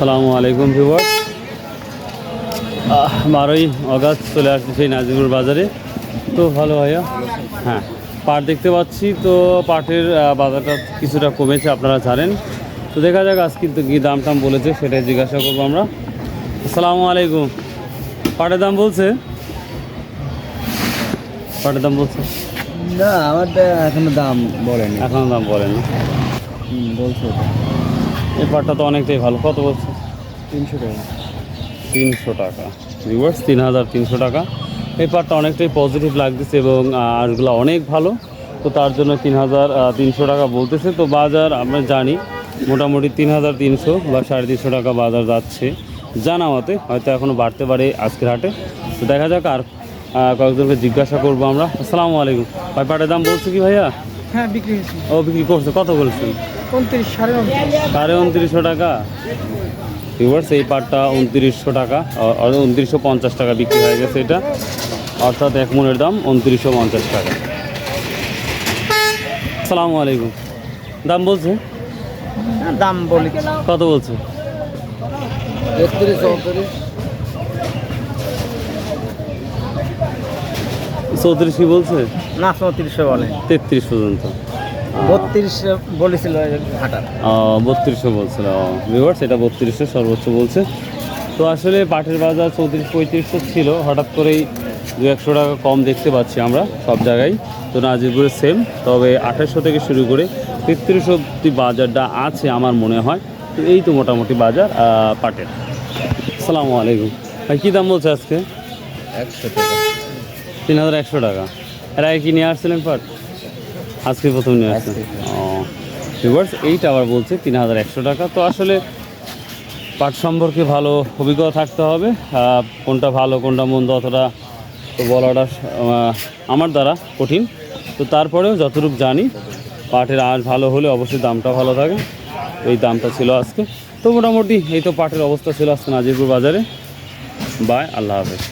আসসালামু আলাইকুম viewers. 12ই August চলে আসছে সেই নাজিরপুর বাজারে। তো ভালো ভাইয়া, হ্যাঁ পাট দেখতে পাচ্ছি। তো পাটের বাজারটা কিছুটা কমেছে, আপনারা জানেন। তো দেখা যাক আজ কিন্তু কী দাম টাম বলেছে সেটাই জিজ্ঞাসা করবো আমরা। আসসালামু আলাইকুম। পাটের দাম বলছে? পাটের দাম বলছে না, আমারটা এখনো দাম বলেনি। এখনও দাম বলেন না? বলছে এই পাটটা তো অনেকটাই ভালো। কত বলছে? 300 টাকা। 300 টাকা ভিউয়ার্স, 3300 টাকা। এই পাটটা অনেকটাই পজিটিভ লাগতেছে এবং আঁশগুলো অনেক ভালো। তো তার জন্য 3300 টাকা বলতেছে। তো বাজার আমরা জানি মোটামুটি 3300 বা 350 টাকা বাজার যাচ্ছে জানা মতে, হয়তো এখনও বাড়তে পারে আজকের হাটে। তো দেখা যাক, আর কয়েকজনকে জিজ্ঞাসা করবো আমরা। আসসালামু আলাইকুম ভাই, পাটের দাম বলছে কি ভাইয়া? হ্যাঁ, বিক্রি হয়েছে। ও বিক্রি করছে, কত বলছেন? 29, 29.5। 2900 টাকা ভিউয়ার্স। এই পাটটা 2900 টাকা, 2950 টাকা বিক্রি হয়ে গেছে এটা, অর্থাৎ এক মনের দাম 2950 টাকা। আসসালামু আলাইকুম। দাম বলছে? দাম বলি কত বলছে? 33, 34। 34 কি বলছে? না, 3400 বলে। 33 পর্যন্ত। 32 বলেছিল হাটার। 3200 বলছিল ভিউয়ার্স, এটা 3200 সর্বোচ্চ বলছে। তো আসলে পাটের বাজার 34-3500 ছিল, হঠাৎ করেই 200 টাকা কম দেখতে পাচ্ছি আমরা সব জায়গায়। তো নাজিরপুরে সেম, তবে 2800 থেকে শুরু করে 3300 অব্দি বাজারটা আছে আমার মনে হয়। তো এই তো মোটামুটি বাজার পাটের। আসসালামু আলাইকুম ভাই, কী দাম বলছে আজকে? 100 টাকা। 3100 টাকা। এর আগে কি নিয়ে আসছিলেন পাট? আজকে প্রথম নিয়ে আসছেন? ভিউয়ার্স, এইটা আবার বলছে 3100 টাকা। তো আসলে পাট সম্পর্কে ভালো অভিজ্ঞতা থাকতে হবে, কোনটা ভালো কোনটা মন্দ অতটা তো বলাটা আমার দ্বারা কঠিন। তো তারপরেও যতটুকু জানি পাটের আঁশ ভালো হলে অবশ্যই দামটা ভালো থাকে। এই দামটা ছিল আজকে। তো মোটামুটি এই তো পাটের অবস্থা ছিল আজকে নাজিরপুর বাজারে। বাই, আল্লাহ হাফেজ।